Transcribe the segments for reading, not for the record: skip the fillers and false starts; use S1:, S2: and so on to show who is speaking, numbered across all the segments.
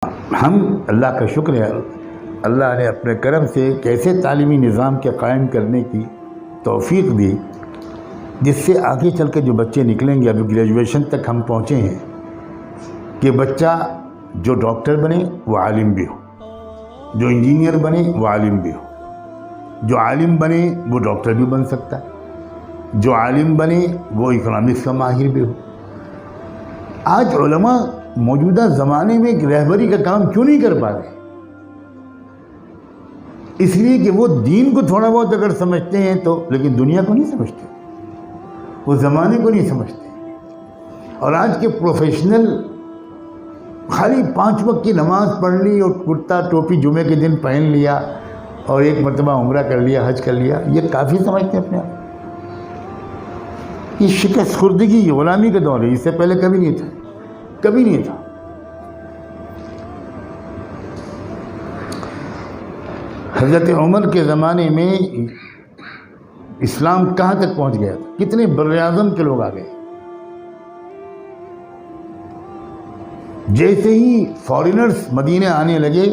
S1: ہم اللہ کا شکر ہے، اللہ نے اپنے کرم سے ایک ایسے تعلیمی نظام کے قائم کرنے کی توفیق دی جس سے آگے چل کے جو بچے نکلیں گے، ابھی گریجویشن تک ہم پہنچے ہیں کہ بچہ جو ڈاکٹر بنے وہ عالم بھی ہو، جو انجینئر بنے وہ عالم بھی ہو، جو عالم بنے وہ ڈاکٹر بھی بن سکتا ہے، جو عالم بنے وہ اکنامکس کا ماہر بھی ہو۔ آج علماء موجودہ زمانے میں ایک رہبری کا کام کیوں نہیں کر پا رہے؟ اس لیے کہ وہ دین کو تھوڑا بہت اگر سمجھتے ہیں تو، لیکن دنیا کو نہیں سمجھتے، وہ زمانے کو نہیں سمجھتے۔ اور آج کے پروفیشنل خالی 5 وقت کی نماز پڑھ لی اور کرتا ٹوپی جمعے کے دن پہن لیا اور ایک مرتبہ عمرہ کر لیا، حج کر لیا، یہ کافی سمجھتے ہیں اپنے آپ۔ یہ شکست خوردگی، یہ غلامی کا دور ہے، اس سے پہلے کبھی نہیں تھا، کبھی نہیں تھا۔ حضرت عمر کے زمانے میں اسلام کہاں تک پہنچ گیا تھا؟ کتنے بر اعظم کے لوگ آ گئے۔ جیسے ہی فارینرز مدینے آنے لگے،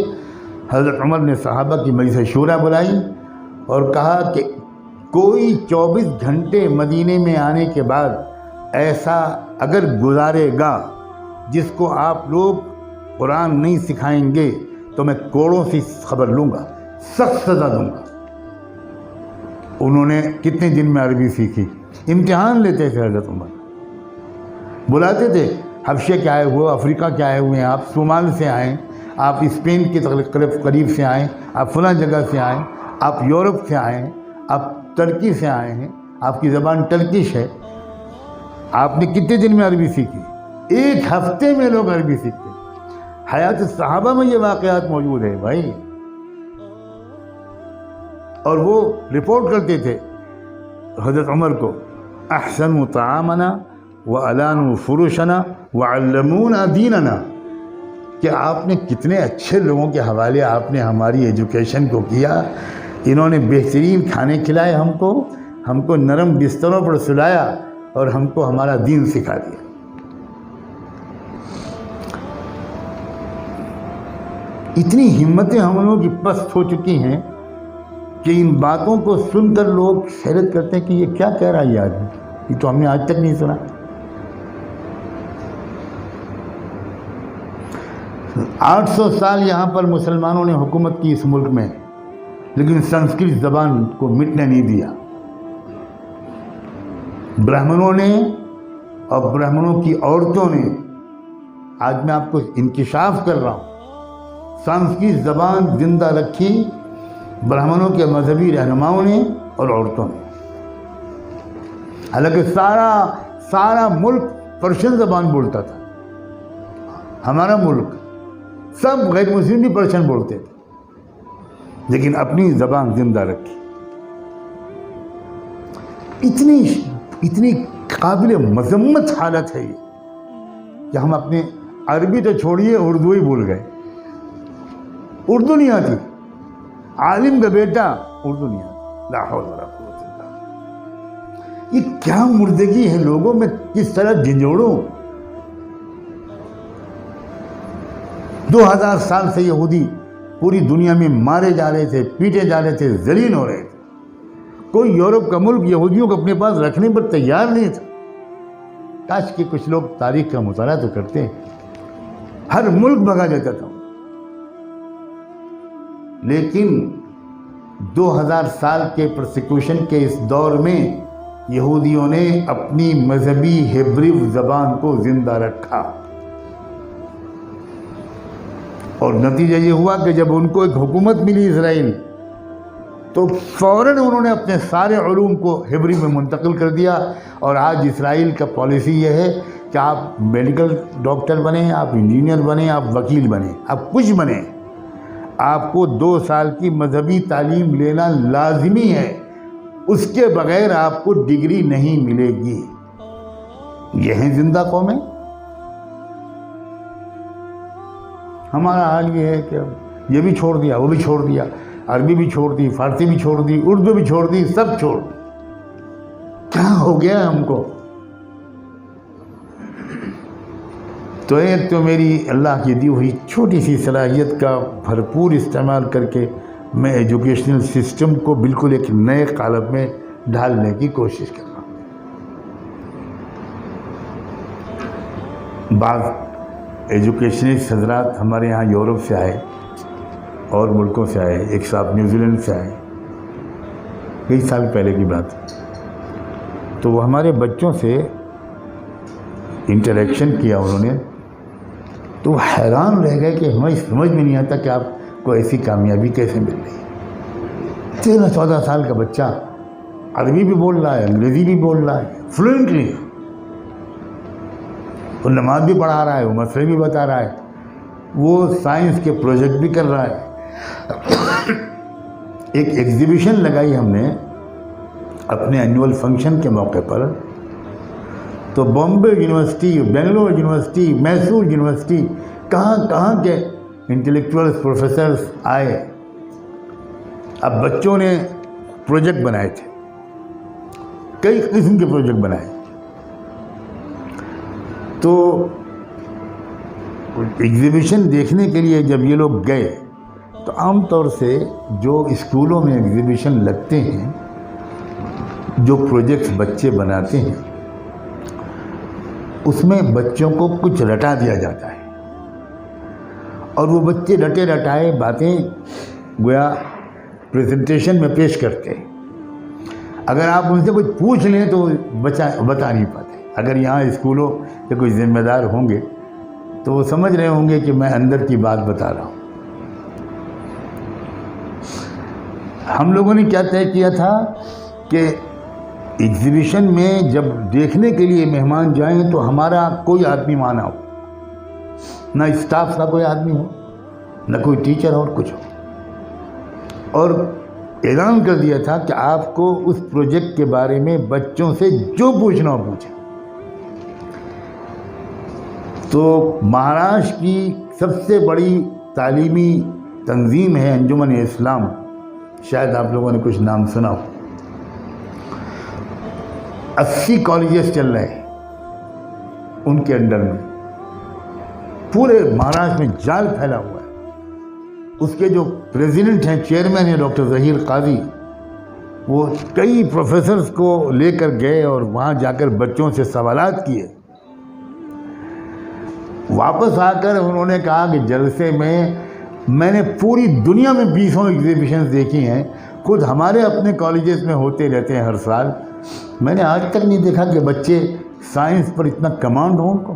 S1: حضرت عمر نے صحابہ کی مجلس شورا بلائی اور کہا کہ کوئی 24 گھنٹے مدینے میں آنے کے بعد ایسا اگر گزارے گا جس کو آپ لوگ قرآن نہیں سکھائیں گے تو میں کوڑوں سے خبر لوں گا، سخت سزا دوں گا۔ انہوں نے کتنے دن میں عربی سیکھی؟ امتحان لیتے تھے حضرت عمر، بلاتے تھے، حبشہ کے آئے ہوئے، افریقہ کے آئے ہوئے ہیں آپ، صومال سے آئیں، آپ اسپین کے قریب سے آئیں، آپ فلاں جگہ سے آئیں، آپ یورپ سے آئے ہیں، آپ ترکی سے آئے ہیں، آپ کی زبان ٹرکش ہے، آپ نے کتنے دن میں عربی سیکھی؟ 1 ہفتے میں لوگ عربی سیکھتے۔ حیات الصحابہ میں یہ واقعات موجود ہے بھائی، اور وہ رپورٹ کرتے تھے حضرت عمر کو، احسن طعامنا وَأَلَانُ فُرُشَنَا وَعَلَّمُونَ دِينَنَا، کہ آپ نے کتنے اچھے لوگوں کے حوالے آپ نے ہماری ایجوکیشن کو کیا، انہوں نے بہترین کھانے کھلائے ہم کو نرم بستروں پر سلایا اور ہم کو ہمارا دین سکھا دیا۔ اتنی ہمتیں ہم لوگوں کی پست ہو چکی ہیں کہ ان باتوں کو سن کر لوگ حیرت کرتے ہیں کہ یہ کیا کہہ رہا ہے یہ آدمی، یہ تو ہم نے آج تک نہیں سنا۔ 800 سال یہاں پر مسلمانوں نے حکومت کی اس ملک میں، لیکن سنسکرت زبان کو مٹنے نہیں دیا۔ برہمنوں نے اور برہمنوں کی عورتوں نے، آج میں آپ کو انکشاف کر رہا ہوں، سنسکرت زبان زندہ رکھی برہمنوں کے مذہبی رہنماؤں نے اور عورتوں نے۔ حالانکہ سارا ملک پرشین زبان بولتا تھا، ہمارا ملک، سب غیر مسلم بھی پرشین بولتے تھے، لیکن اپنی زبان زندہ رکھی۔ اتنی قابل مذمت حالت ہے یہ کہ ہم اپنے عربی تو چھوڑیے، اردو ہی بھول گئے۔ اردو نہیں آتی، عالم کا بیٹا اردو نہیں آتی، لا حول ولا قوت الا باللہ۔ یہ کیا مردگی ہے لوگوں میں، کس طرح جھنجھوڑوں۔ 2000 سال سے یہودی پوری دنیا میں مارے جا رہے تھے، پیٹے جا رہے تھے، ذلیل ہو رہے تھے۔ کوئی یورپ کا ملک یہودیوں کو اپنے پاس رکھنے پر تیار نہیں تھا۔ کاش کہ کچھ لوگ تاریخ کا مطالعہ تو کرتے ہیں، ہر ملک بھگا جاتا تھا۔ لیکن 2000 سال کے پرسیکیوشن کے اس دور میں یہودیوں نے اپنی مذہبی ہیبریو زبان کو زندہ رکھا، اور نتیجہ یہ ہوا کہ جب ان کو ایک حکومت ملی اسرائیل، تو فوراً انہوں نے اپنے سارے علوم کو ہیبری میں منتقل کر دیا، اور آج اسرائیل کا پالیسی یہ ہے کہ آپ میڈیکل ڈاکٹر بنیں، آپ انجینئر بنیں، آپ وکیل بنیں، آپ کچھ بنیں، آپ کو 2 سال کی مذہبی تعلیم لینا لازمی ہے، اس کے بغیر آپ کو ڈگری نہیں ملے گی۔ یہ ہیں زندہ قومیں۔ ہمارا حال یہ ہے کہ یہ بھی چھوڑ دیا، وہ بھی چھوڑ دیا، عربی بھی چھوڑ دی، فارسی بھی چھوڑ دی، اردو بھی چھوڑ دی، سب چھوڑ دی۔ کیا ہو گیا ہم کو؟ تو ایک تو میری اللہ کی دی ہوئی چھوٹی سی صلاحیت کا بھرپور استعمال کر کے میں ایجوکیشنل سسٹم کو بالکل ایک نئے قالب میں ڈھالنے کی کوشش کر رہا ہوں۔ بعض ایجوکیشنسٹ حضرات ہمارے یہاں یورپ سے آئے اور ملکوں سے آئے، ایک صاحب نیوزی لینڈ سے آئے، کئی سال پہلے کی بات ہے۔ تو وہ ہمارے بچوں سے انٹریکشن کیا انہوں نے، تو وہ حیران رہ گئے کہ ہمیں سمجھ میں نہیں آتا کہ آپ کو ایسی کامیابی کیسے مل رہی ہے۔ 13-14 سال کا بچہ عربی بھی بول رہا ہے، انگریزی بھی بول رہا ہے فلوئنٹلی، وہ نماز بھی پڑھا رہا ہے، وہ مسئلے بھی بتا رہا ہے، وہ سائنس کے پروجیکٹ بھی کر رہا ہے۔ ایک ایگزیبیشن لگائی ہم نے اپنے اینول فنکشن کے موقع پر، تو Bombay university, Bangalore university, Mysore university, کہاں کے انٹلیکچوئلس پروفیسرز آئے۔ اب بچوں نے پروجیکٹ بنائے تھے، کئی قسم کے پروجیکٹ بنائے، تو ایگزیبیشن دیکھنے کے لیے جب یہ لوگ گئے تو عام طور سے جو اسکولوں میں ایگزیبیشن لگتے ہیں، جو پروجیکٹس بچے بناتے ہیں، اس میں بچوں کو کچھ رٹا دیا جاتا ہے، اور وہ بچے رٹے رٹائے باتیں گویا پریزنٹیشن میں پیش کرتے ہیں۔ اگر آپ ان سے کچھ پوچھ لیں تو بتا نہیں پاتے۔ اگر یہاں اسکولوں کے کوئی ذمہ دار ہوں گے تو وہ سمجھ رہے ہوں گے کہ میں اندر کی بات بتا رہا ہوں۔ ہم لوگوں نے کیا طے کیا تھا کہ ایگزیبیشن میں جب دیکھنے کے لیے مہمان جائیں تو ہمارا کوئی آدمی وہاں نہ ہو، نہ اسٹاف کا کوئی آدمی ہو، نہ کوئی ٹیچر اور کچھ ہو، اور اعلان کر دیا تھا کہ آپ کو اس پروجیکٹ کے بارے میں بچوں سے جو پوچھنا ہو پوچھیں۔ تو مہاراشٹر کی سب سے بڑی تعلیمی تنظیم ہے انجمن اسلام، شاید آپ لوگوں نے کچھ نام سنا ہو۔ 80 کالجز چل رہے ہیں ان کے انڈر میں، پورے مہاراشٹر میں جال پھیلا ہوا ہے۔ اس کے جو پریزیڈنٹ ہیں، چیئرمین ہیں ڈاکٹر ظہیر قاضی، وہ کئی پروفیسرز کو لے کر گئے اور وہاں جا کر بچوں سے سوالات کیے۔ واپس آ کر انہوں نے کہا کہ جلسے میں نے پوری دنیا میں 20 ایگزیبیشنز دیکھی ہیں، خود ہمارے اپنے کالجز میں ہوتے رہتے ہیں ہر سال، میں نے آج تک نہیں دیکھا کہ بچے سائنس پر اتنا کمانڈ ہو ان کو۔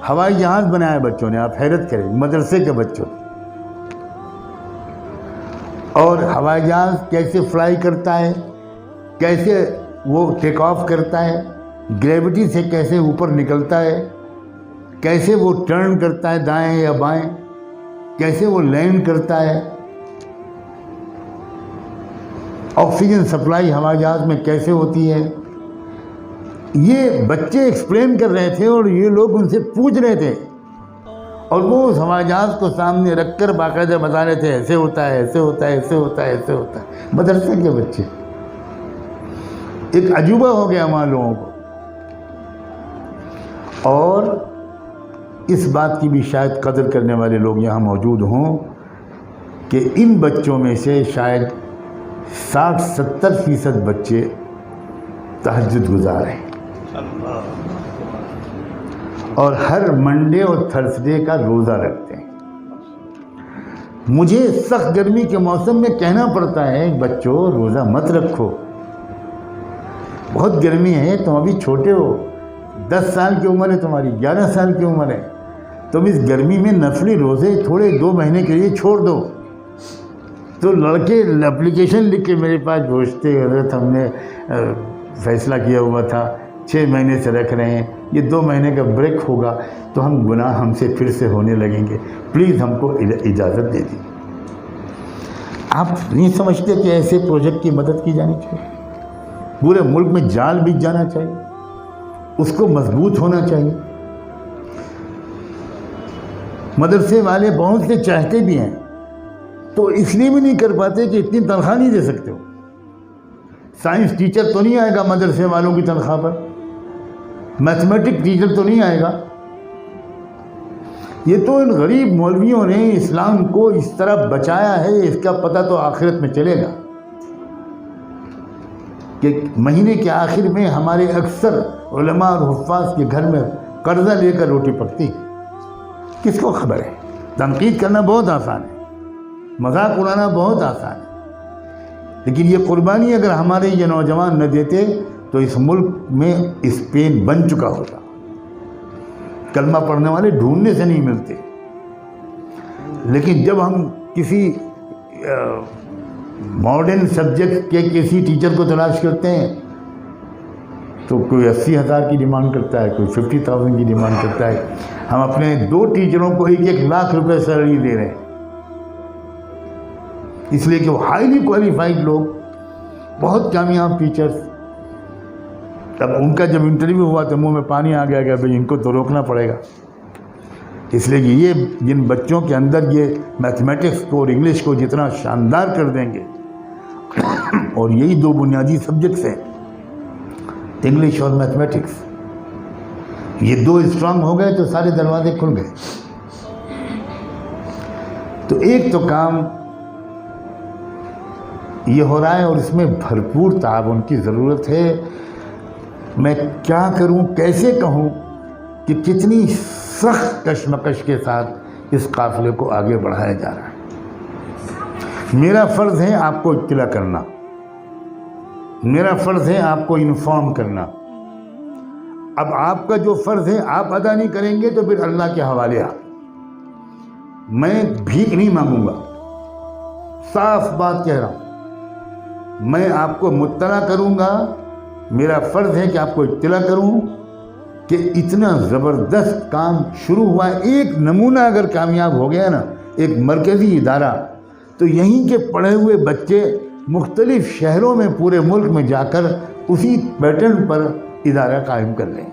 S1: ہوائی جہاز بنایا بچوں نے، آپ حیرت کریں، مدرسے کے بچوں نے، اور ہوائی جہاز کیسے فلائی کرتا ہے، کیسے وہ ٹیک آف کرتا ہے، گریوٹی سے کیسے اوپر نکلتا ہے، کیسے وہ ٹرن کرتا ہے دائیں یا بائیں، کیسے وہ لینڈ کرتا ہے، آکسیجن سپلائی ہوائی جہاز میں کیسے ہوتی ہے، یہ بچے ایکسپلین کر رہے تھے اور یہ لوگ ان سے پوچھ رہے تھے، اور وہ اس ہوائی جہاز کو سامنے رکھ کر باقاعدہ بتا رہے تھے ایسے ہوتا ہے، ایسے ہوتا ہے، ایسے ہوتا ہے، ایسے ہوتا ہے۔ مدرسے کے بچے، ایک عجوبہ ہو گیا ہمارے لوگوں کو۔ اور اس بات کی بھی شاید قدر کرنے والے لوگ یہاں موجود ہوں کہ ان بچوں میں سے شاید 60-70% بچے تہجد گزار ہیں، اور ہر منڈے اور تھرسڈے کا روزہ رکھتے ہیں۔ مجھے سخت گرمی کے موسم میں کہنا پڑتا ہے بچوں روزہ مت رکھو، بہت گرمی ہے، تم ابھی چھوٹے ہو، 10 سال کی عمر ہے تمہاری، 11 سال کی عمر ہے، تم اس گرمی میں نفلی روزے تھوڑے 2 مہینے کے لیے چھوڑ دو۔ تو لڑکے اپلیکیشن لکھ کے میرے پاس پہنچتے، حضرت ہم نے فیصلہ کیا ہوا تھا 6 مہینے سے رکھ رہے ہیں، یہ 2 مہینے کا بریک ہوگا تو گناہ ہم سے پھر سے ہونے لگیں گے، پلیز ہم کو اجازت دے دیجیے۔ آپ نہیں سمجھتے کہ ایسے پروجیکٹ کی مدد کی جانی چاہیے؟ پورے ملک میں جال بچ جانا چاہیے، اس کو مضبوط ہونا چاہیے۔ مدرسے والے بہت سے چاہتے بھی ہیں تو اس لیے بھی نہیں کر پاتے کہ اتنی تنخواہ نہیں دے سکتے ہو۔ سائنس ٹیچر تو نہیں آئے گا مدرسے والوں کی تنخواہ پر، میتھمیٹک ٹیچر تو نہیں آئے گا، یہ تو ان غریب مولویوں نے اسلام کو اس طرح بچایا ہے، اس کا پتہ تو آخرت میں چلے گا کہ مہینے کے آخر میں ہمارے اکثر علماء اور حفاظ کے گھر میں قرضہ لے کر روٹی پکتی ہے۔ کس کو خبر ہے؟ تنقید کرنا بہت آسان ہے، مذاق اڑانا بہت آسان ہے، لیکن یہ قربانی اگر ہمارے یہ نوجوان نہ دیتے تو اس ملک میں اسپین بن چکا ہوتا۔ کلمہ پڑھنے والے ڈھونڈنے سے نہیں ملتے، لیکن جب ہم کسی ماڈرن سبجیکٹ کے کسی ٹیچر کو تلاش کرتے ہیں تو کوئی 80,000 کی ڈیمانڈ کرتا ہے، کوئی 50,000 کی ڈیمانڈ کرتا ہے۔ ہم اپنے 2 ٹیچروں کو 1 لاکھ روپے سیلری دے رہے ہیں، اس لیے کہ وہ ہائیلی کوالیفائڈ لوگ، بہت کامیاب ٹیچرز۔ اب ان کا جب انٹرویو ہوا تو منہ میں پانی آ گیا کہ بھئی ان کو تو روکنا پڑے گا، اس لیے کہ یہ جن بچوں کے اندر یہ میتھمیٹکس کو اور انگلش کو جتنا شاندار کر دیں گے، اور یہی 2 بنیادی سبجیکٹس ہیں، انگلش اور میتھمیٹکس، یہ 2 اسٹرانگ ہو گئے تو سارے دروازے کھل گئے۔ تو ایک تو کام یہ ہو رہا ہے اور اس میں بھرپور تعاون کی ضرورت ہے۔ میں کیا کروں، کیسے کہوں کہ کتنی سخت کشمکش کے ساتھ اس قافلے کو آگے بڑھایا جا رہا ہے۔ میرا فرض ہے آپ کو اطلاع کرنا، میرا فرض ہے آپ کو انفارم کرنا۔ اب آپ کا جو فرض ہے آپ ادا نہیں کریں گے تو پھر اللہ کے حوالے آپ، میں بھیک نہیں مانگوں گا، صاف بات کہہ رہا ہوں، میں آپ کو مطلع کروں گا۔ میرا فرض ہے کہ آپ کو اطلاع کروں کہ اتنا زبردست کام شروع ہوا ہے۔ ایک نمونہ اگر کامیاب ہو گیا نا، ایک مرکزی ادارہ، تو یہیں کے پڑھے ہوئے بچے مختلف شہروں میں پورے ملک میں جا کر اسی پیٹرن پر ادارہ قائم کر لیں۔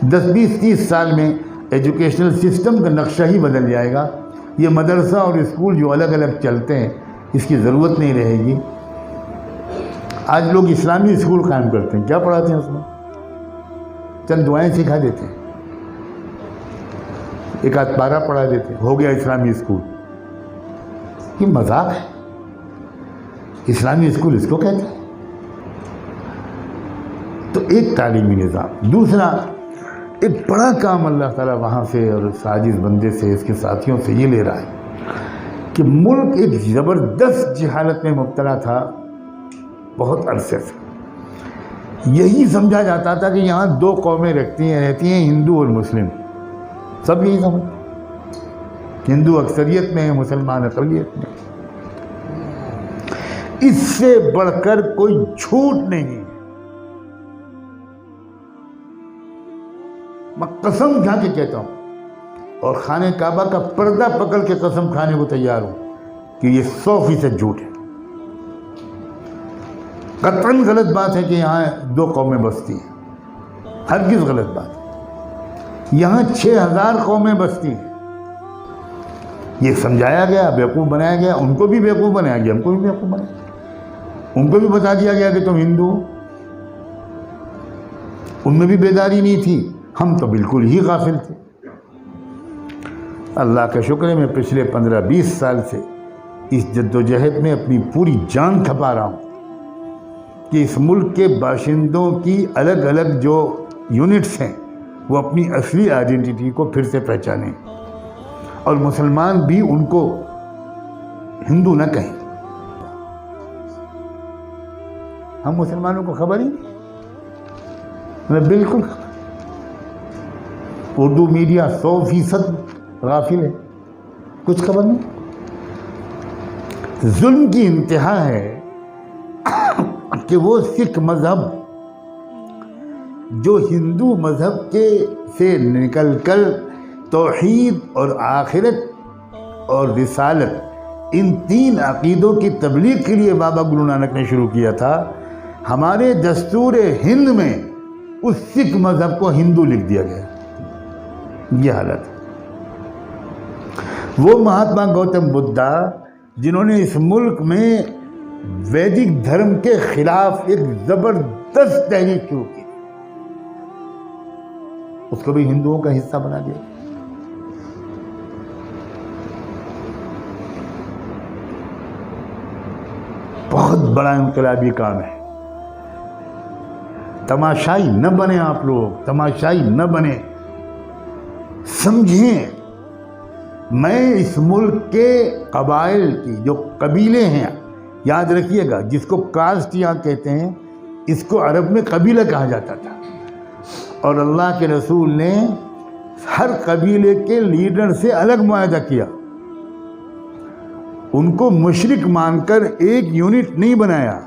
S1: 10-20-30 سال میں ایجوکیشنل سسٹم کا نقشہ ہی بدل جائے گا۔ یہ مدرسہ اور اسکول جو الگ الگ چلتے ہیں اس کی ضرورت نہیں رہے گی۔ آج لوگ اسلامی اسکول قائم کرتے ہیں، کیا پڑھاتے ہیں اس میں؟ چند دعائیں سکھا دیتے ہیں، 1 آدھ پارہ پڑھا دیتے ہیں، ہو گیا اسلامی اسکول۔ یہ مذاق ہے، اسلامی اسکول اس کو کہتے ہیں۔ تو ایک تعلیمی نظام، دوسرا ایک بڑا کام اللہ تعالیٰ وہاں سے اور ساجد بندے سے، اس کے ساتھیوں سے یہ لے رہا ہے کہ ملک ایک زبردست جہالت میں مبتلا تھا بہت عرصے سے۔ یہی سمجھا جاتا تھا کہ یہاں 2 قومیں رہتی ہیں، ہندو اور مسلم، سب یہی سمجھ، ہندو اکثریت میں ہے، مسلمان اقلیت میں۔ اس سے بڑھ کر کوئی جھوٹ نہیں ہے۔ میں قسم کھا کے کہتا ہوں اور خانہ کعبہ کا پردہ پکڑ کے قسم کھانے کو تیار ہوں کہ یہ 100% جھوٹ ہے۔ قطعاً غلط بات ہے کہ یہاں 2 قومیں بستی ہیں، ہرگز غلط بات ہے۔ یہاں 6,000 قومیں بستی ہیں۔ یہ سمجھایا گیا، بیوقوف بنایا گیا، ان کو بھی بیوقوف بنایا گیا، ہم کو بھی بیوقوف بنایا گیا، ان کو بھی بتا دیا گیا کہ تم ہندو ہو۔ ان میں بھی بیداری نہیں تھی، ہم تو بالکل ہی غافل تھے۔ اللہ کا شکر ہے میں پچھلے 15-20 سال سے اس جدوجہد میں اپنی پوری جان کھپا رہا ہوں کہ اس ملک کے باشندوں کی الگ الگ جو یونٹس ہیں وہ اپنی اصلی آئیڈینٹی کو پھر سے پہچانیں، اور مسلمان بھی ان کو ہندو نہ کہیں۔ ہم مسلمانوں کو خبر ہی نہیں، ہمیں بالکل خبر۔ اردو میڈیا 100% غافل ہے، کچھ خبر نہیں۔ ظلم کی انتہا ہے کہ وہ سکھ مذہب جو ہندو مذہب کے سے نکل کر توحید اور آخرت اور رسالت، ان 3 عقیدوں کی تبلیغ کے لیے بابا گرو نانک نے شروع کیا تھا، ہمارے دستور ہند میں اس سکھ مذہب کو ہندو لکھ دیا گیا۔ یہ حالت ہے۔ وہ مہاتما گوتم بدھا جنہوں نے اس ملک میں ویدک دھرم کے خلاف ایک زبردست تحریک شروع کی، اس کو بھی ہندوؤں کا حصہ بنا دیا۔ بہت بڑا انقلابی کام ہے۔ تماشائی نہ بنے آپ لوگ، تماشائی نہ بنے، سمجھیں۔ میں اس ملک کے قبائل کی جو قبیلے ہیں، یاد رکھیے گا، جس کو کاسٹ یہاں کہتے ہیں، اس کو عرب میں قبیلہ کہا جاتا تھا، اور اللہ کے رسول نے ہر قبیلے کے لیڈر سے الگ معاہدہ کیا، ان کو مشرک مان کر ایک یونٹ نہیں بنایا۔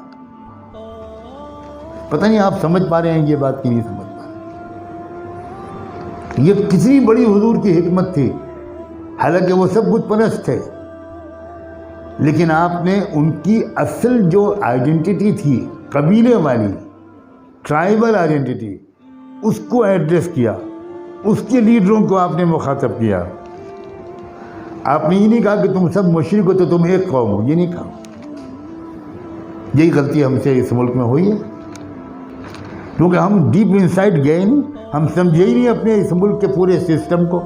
S1: پتہ نہیں آپ سمجھ پا رہے ہیں یہ بات کہ نہیں سمجھ پا رہے؟ یہ کتنی بڑی حضور کی حکمت تھی، حالانکہ وہ سب بت پرست تھے، لیکن آپ نے ان کی اصل جو آئیڈینٹی تھی، قبیلے والی ٹرائبل آئیڈینٹی، اس کو ایڈریس کیا، اس کے لیڈروں کو آپ نے مخاطب کیا۔ آپ نے یہ نہیں کہا کہ تم سب مشرک ہو تو تم ایک قوم ہو، یہ نہیں کہا۔ یہی غلطی ہم سے اس ملک میں ہوئی ہے، کیونکہ ہم ڈیپ انسائڈ گئے نہیں، ہم سمجھے ہی نہیں اپنے اس ملک کے پورے سسٹم کو۔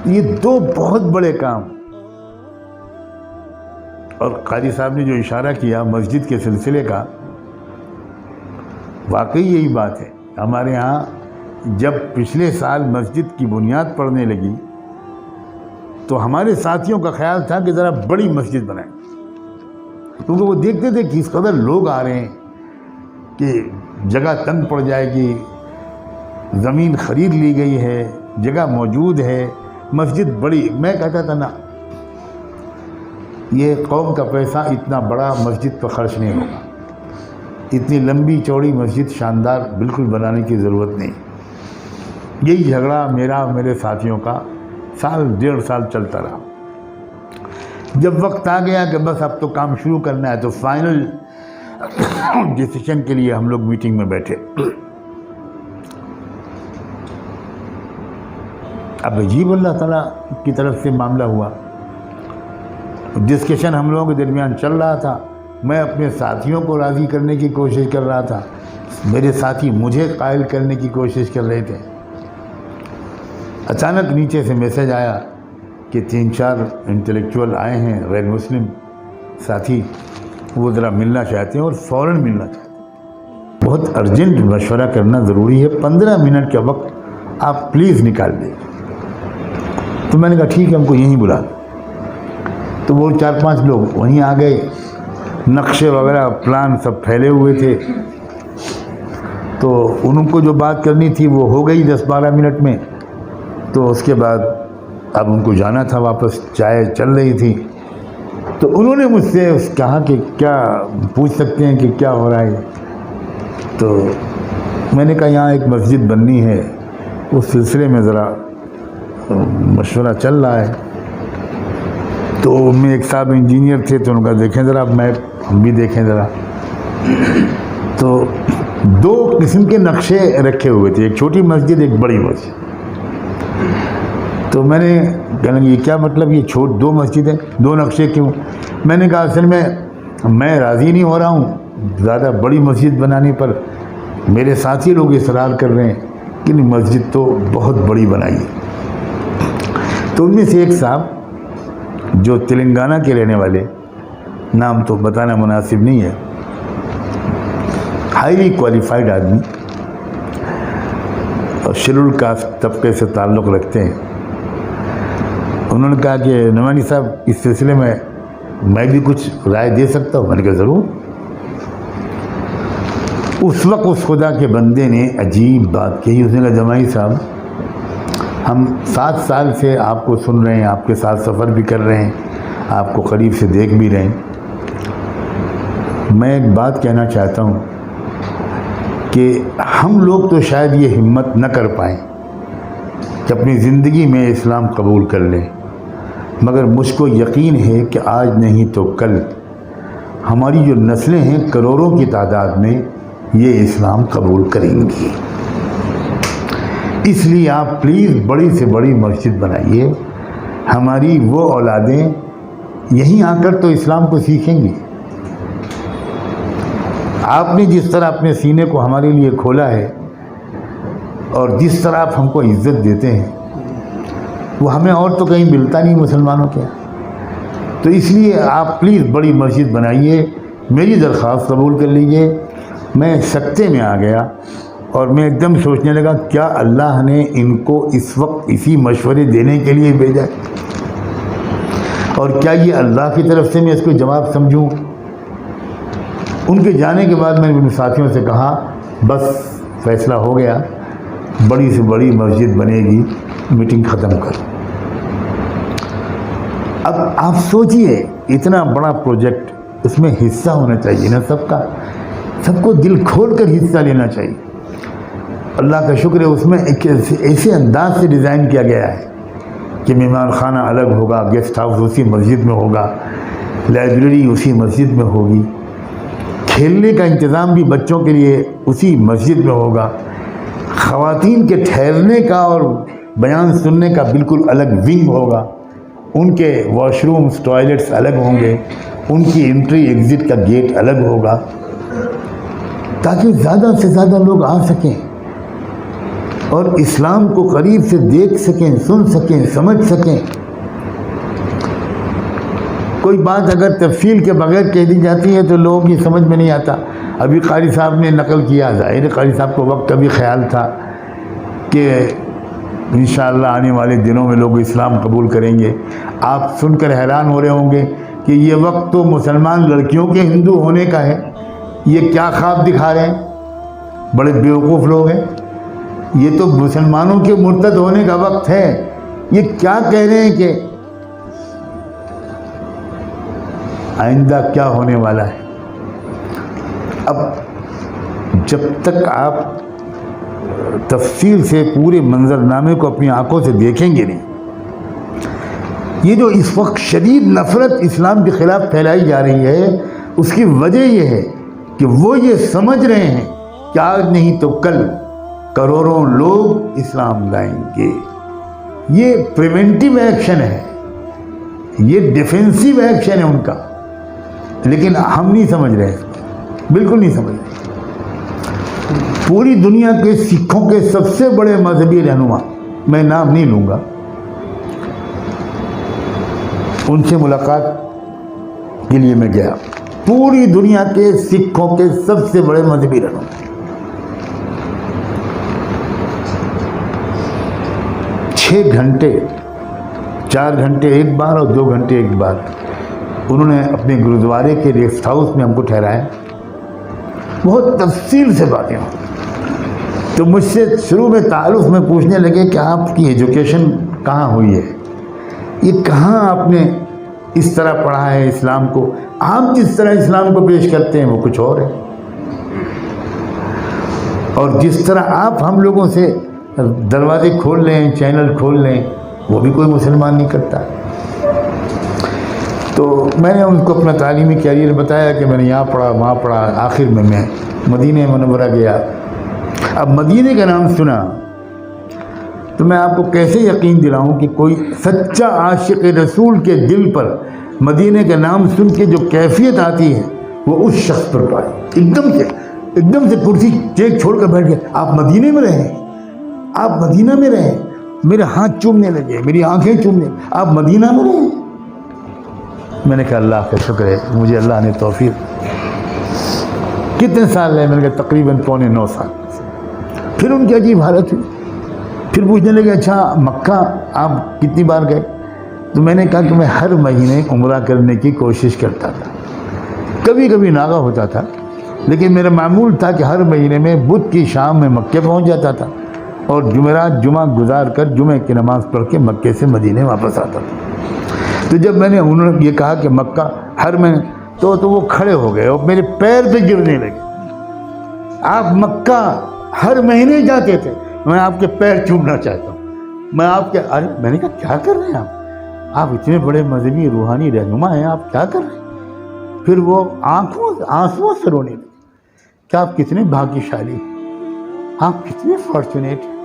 S1: یہ دو بہت بڑے کام، اور قاری صاحب نے جو اشارہ کیا مسجد کے سلسلے کا، واقعی یہی بات ہے۔ ہمارے ہاں جب پچھلے سال مسجد کی بنیاد پڑنے لگی تو ہمارے ساتھیوں کا خیال تھا کہ ذرا بڑی مسجد بنائیں، کیونکہ وہ دیکھتے تھے کہ اس قدر لوگ آ رہے ہیں کہ جگہ تنگ پڑ جائے گی، زمین خرید لی گئی ہے، جگہ موجود ہے، مسجد بڑی۔ میں کہتا تھا نا، یہ قوم کا پیسہ اتنا بڑا مسجد پر خرچ نہیں ہوگا، اتنی لمبی چوڑی مسجد شاندار بالکل بنانے کی ضرورت نہیں۔ یہی جھگڑا میرا اور میرے ساتھیوں کا سال ڈیڑھ سال چلتا رہا۔ جب وقت آ گیا کہ بس اب تو کام شروع کرنا ہے، تو فائنل ڈیسیشن کے لیے ہم لوگ میٹنگ میں بیٹھے۔ اب عجیب اللہ تعالیٰ کی طرف سے معاملہ ہوا، ڈسکشن ہم لوگوں کے درمیان چل رہا تھا، میں اپنے ساتھیوں کو راضی کرنے کی کوشش کر رہا تھا، میرے ساتھی مجھے قائل کرنے کی کوشش کر رہے تھے۔ اچانک نیچے سے میسج آیا کہ 3-4 انٹلیکچوئل آئے ہیں غیر مسلم ساتھی، وہ ذرا ملنا چاہتے ہیں اور فوراً ملنا چاہتے ہیں، بہت ارجنٹ مشورہ کرنا ضروری ہے، 15 منٹ کا وقت آپ پلیز نکال دیں۔ تو میں نے کہا ٹھیک ہے، ہم کو یہیں بلا دیں۔ تو وہ 4-5 لوگ وہیں آ گئے، نقشے وغیرہ پلان سب پھیلے ہوئے تھے، تو ان کو جو بات کرنی تھی وہ ہو گئی 10-12 منٹ میں۔ تو اس کے بعد اب ان کو جانا تھا واپس، چائے چل رہی تھی، تو انہوں نے مجھ سے کہا کہ کیا پوچھ سکتے ہیں کہ کیا ہو رہا ہے؟ تو میں نے کہا یہاں ایک مسجد بننی ہے، اس سلسلے میں ذرا مشورہ چل رہا ہے۔ تو میں ایک صاحب انجینئر تھے، تو ان کا دیکھیں ذرا میپ، ہم بھی دیکھیں ذرا۔ تو 2 قسم کے نقشے رکھے ہوئے تھے، ایک چھوٹی مسجد، ایک بڑی مسجد۔ تو میں نے کہا یہ کیا مطلب، یہ 2 مسجدیں، 2 نقشے کیوں؟ میں نے کہا اصل میں راضی نہیں ہو رہا ہوں زیادہ بڑی مسجد بنانے پر، میرے ساتھی لوگ اصرار کر رہے ہیں کہ مسجد تو بہت بڑی بنائیے۔ تو ان میں سے ایک صاحب جو تلنگانہ کے رہنے والے، نام تو بتانا مناسب نہیں ہے، ہائیلی کوالیفائڈ آدمی اور شیڈول کاسٹ طبقے سے تعلق رکھتے ہیں، انہوں نے کہا کہ نعمانی صاحب اس سلسلے میں بھی کچھ رائے دے سکتا ہوں؟ میں نے کہا ضرور۔ اس وقت اس خدا کے بندے نے عجیب بات کہی، اس نے کہا جماعی صاحب، ہم 7 سال سے آپ کو سن رہے ہیں، آپ کے ساتھ سفر بھی کر رہے ہیں، آپ کو قریب سے دیکھ بھی رہے ہیں، میں ایک بات کہنا چاہتا ہوں کہ ہم لوگ تو شاید یہ ہمت نہ کر پائیں کہ اپنی زندگی میں اسلام قبول کر لیں، مگر مجھ کو یقین ہے کہ آج نہیں تو کل ہماری جو نسلیں ہیں کروڑوں کی تعداد میں یہ اسلام قبول کریں گی۔ اس لیے آپ پلیز بڑی سے بڑی مسجد بنائیے، ہماری وہ اولادیں یہیں آ کر تو اسلام کو سیکھیں گی۔ آپ نے جس طرح اپنے سینے کو ہمارے لیے کھولا ہے اور جس طرح آپ ہم کو عزت دیتے ہیں وہ ہمیں اور تو کہیں ملتا نہیں مسلمانوں کے. تو اس لیے آپ پلیز بڑی مسجد بنائیے, میری درخواست قبول کر لیجئے. میں سکتے میں آ گیا اور میں ایک دم سوچنے لگا کیا اللہ نے ان کو اس وقت اسی مشورے دینے کے لیے بھیجا اور کیا یہ اللہ کی طرف سے میں اس کو جواب سمجھوں. ان کے جانے کے بعد میں نے اپنے ساتھیوں سے کہا بس فیصلہ ہو گیا, بڑی سے بڑی مسجد بنے گی, میٹنگ ختم کر. اب آپ سوچئے اتنا بڑا پروجیکٹ, اس میں حصہ ہونا چاہیے نا سب کا, سب کو دل کھول کر حصہ لینا چاہیے. اللہ کا شکر ہے اس میں ایک ایسے انداز سے ڈیزائن کیا گیا ہے کہ مہمان خانہ الگ ہوگا, گیسٹ ہاؤس اسی مسجد میں ہوگا, لائبریری اسی مسجد میں ہوگی, کھیلنے کا انتظام بھی بچوں کے لیے اسی مسجد میں ہوگا, خواتین کے ٹھہرنے کا اور بیان سننے کا بالکل الگ ونگ ہوگا, ان کے واش رومز ٹوائلٹس الگ ہوں گے, ان کی انٹری ایگزٹ کا گیٹ الگ ہوگا تاکہ زیادہ سے زیادہ لوگ آ سکیں اور اسلام کو قریب سے دیکھ سکیں, سن سکیں, سمجھ سکیں. کوئی بات اگر تفصیل کے بغیر کہہ دی جاتی ہے تو لوگوں کی سمجھ میں نہیں آتا. ابھی قاری صاحب نے نقل کیا, ظاہر قاری صاحب کو وقت کا بھی خیال تھا کہ انشاءاللہ آنے والے دنوں میں لوگ اسلام قبول کریں گے. آپ سن کر حیران ہو رہے ہوں گے کہ یہ وقت تو مسلمان لڑکیوں کے ہندو ہونے کا ہے, یہ کیا خواب دکھا رہے ہیں, بڑے بیوقوف لوگ ہیں. یہ تو مسلمانوں کے مرتد ہونے کا وقت ہے. یہ کیا کہہ رہے ہیں کہ آئندہ کیا ہونے والا ہے. اب جب تک آپ تفصیل سے پورے منظرنامے کو اپنی آنکھوں سے دیکھیں گے نہیں, یہ جو اس وقت شدید نفرت اسلام کے خلاف پھیلائی جا رہی ہے اس کی وجہ یہ ہے کہ وہ یہ سمجھ رہے ہیں کہ آج نہیں تو کل کروڑوں لوگ اسلام لائیں گے. یہ پریونٹیو ایکشن ہے, یہ ڈیفینسیو ایکشن ہے ان کا, لیکن ہم نہیں سمجھ رہے, بالکل نہیں سمجھ رہے. پوری دنیا کے سکھوں کے سب سے بڑے مذہبی رہنما, میں نام نہیں لوں گا, ان سے ملاقات کے لیے میں گیا. پوری دنیا کے سکھوں کے سب سے بڑے مذہبی رہنما, 6 گھنٹے 4 گھنٹے ایک بار اور 2 گھنٹے ایک بار انہوں نے اپنے گرودوارے کے ریسٹ ہاؤس میں ہم کو ٹھہرایا. بہت تفصیل سے باتیں ہوں. تو مجھ سے شروع میں تعارف میں پوچھنے لگے کہ آپ کی ایجوکیشن کہاں ہوئی ہے, یہ کہاں آپ نے اس طرح پڑھا ہے اسلام کو, آپ جس طرح اسلام کو پیش کرتے ہیں وہ کچھ اور ہے, اور جس طرح آپ ہم لوگوں سے دروازے کھول لیں, چینل کھول لیں, وہ بھی کوئی مسلمان نہیں کرتا. تو میں نے ان کو اپنا تعلیمی کیریئر بتایا کہ میں نے یہاں پڑھا وہاں پڑھا. آخر میں مدینہ منورہ گیا. اب مدینہ کا نام سنا تو میں آپ کو کیسے یقین دلاؤں کہ کوئی سچا عاشق رسول کے دل پر مدینہ کا نام سن کے جو کیفیت آتی ہے وہ اس شخص پر پائی. ایک دم سے کرسی ٹیک چھوڑ کر بیٹھ گیا. آپ مدینہ میں رہیں, آپ مدینہ میں رہیں. میرے ہاتھ چومنے لگے, میری آنکھیں چومنے, آپ مدینہ میں رہیں. میں نے کہا اللہ کا شکر ہے, مجھے اللہ نے توفیق. کتنے سال ہے؟ میں نے کہا تقریباً 9.25 سال. پھر ان کی عجیب حالت ہوئی. پھر پوچھنے لگے اچھا مکہ آپ کتنی بار گئے؟ تو میں نے کہا کہ میں ہر مہینے عمرہ کرنے کی کوشش کرتا تھا. کبھی کبھی ناغہ ہوتا تھا, لیکن میرا معمول تھا کہ ہر مہینے میں بدھ کی شام میں مکے پہنچ جاتا تھا اور جمعرات جمعہ گزار کر جمعہ کی نماز پڑھ کے مکے سے مدینے واپس آتا تھا. تو جب میں نے انہوں نے یہ کہا کہ مکہ ہر مہینے, تو وہ کھڑے ہو گئے اور میرے پیر پہ گرنے لگے. آپ مکہ ہر مہینے جاتے تھے, میں آپ کے پیر چومنا چاہتا ہوں. میں آپ کے میں نے کہا کیا کر رہے ہیں آپ اتنے بڑے مذہبی روحانی رہنما ہیں, آپ کیا کر رہے ہیں؟ پھر وہ آنسوؤں سے رونے لگے کہ آپ کتنے بھاگیشالی ہیں, آپ کتنے فارچونیٹ ہیں.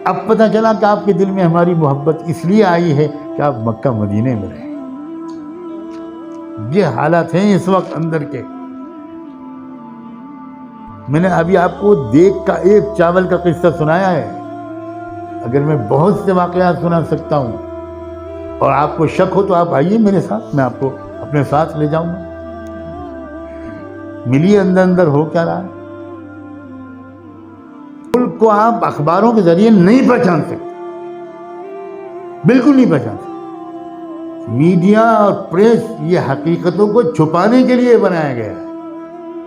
S1: اب پتہ چلا کہ آپ کے دل میں ہماری محبت اس لیے آئی ہے کہ آپ مکہ مدینے میں رہیں. یہ حالات ہیں اس وقت اندر کے. میں نے ابھی آپ کو دیگ کا ایک چاول کا قصہ سنایا ہے، اگر میں بہت سے واقعات سنا سکتا ہوں اور آپ کو شک ہو تو آپ آئیے میرے ساتھ، میں آپ کو اپنے ساتھ لے جاؤں گا، ملیے اندر اندر ہو کیا رہا ہے۔ ملک کو آپ اخباروں کے ذریعے نہیں پہچان سکتے، بالکل نہیں پہچان سکتے۔ میڈیا اور پریس یہ حقیقتوں کو چھپانے کے لیے بنایا گیا ہے،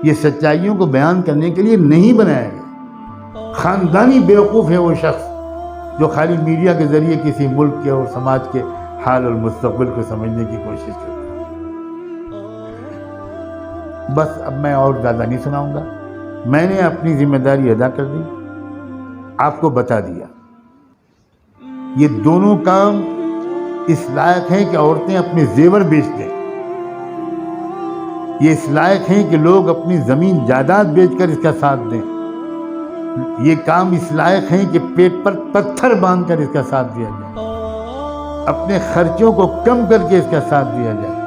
S1: یہ سچائیوں کو بیان کرنے کے لیے نہیں بنایا گیا۔ خاندانی بیوقوف ہے وہ شخص جو خالی میڈیا کے ذریعے کسی ملک کے اور سماج کے حال اور مستقبل کو سمجھنے کی کوشش کرتا ہے۔ بس اب میں اور زیادہ نہیں سناؤں گا، میں نے اپنی ذمہ داری ادا کر دی، آپ کو بتا دیا۔ یہ دونوں کام اس لائق ہیں کہ عورتیں اپنے زیور بیچ دیں، یہ اس لائق ہیں کہ لوگ اپنی زمین جائیداد بیچ کر اس کا ساتھ دیں، یہ کام اس لائق ہیں کہ پیٹ پر پتھر باندھ کر اس کا ساتھ دیا جائے، اپنے خرچوں کو کم کر کے اس کا ساتھ دیا جائے۔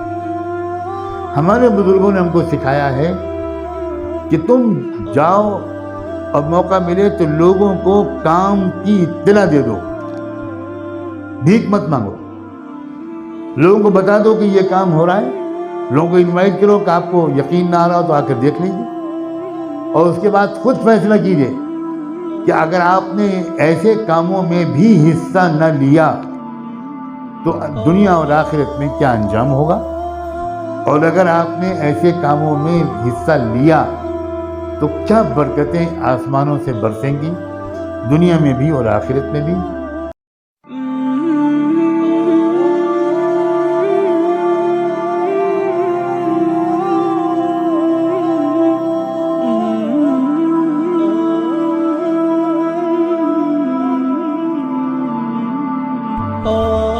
S1: ہمارے بزرگوں نے ہم کو سکھایا ہے کہ تم جاؤ اور موقع ملے تو لوگوں کو کام کی اطلاع دے دو، بھیک مت مانگو، لوگوں کو بتا دو کہ یہ کام ہو رہا ہے، لوگوں کو انوائٹ کرو کہ آپ کو یقین نہ آ رہا ہو تو آ کر دیکھ لیجیے، اور اس کے بعد خود فیصلہ کیجیے کہ اگر آپ نے ایسے کاموں میں بھی حصہ نہ لیا تو دنیا اور آخرت میں کیا انجام ہوگا، اور اگر آپ نے ایسے کاموں میں حصہ لیا تو کیا برکتیں آسمانوں سے برسیں گی، دنیا میں بھی اور آخرت میں بھی۔
S2: Oh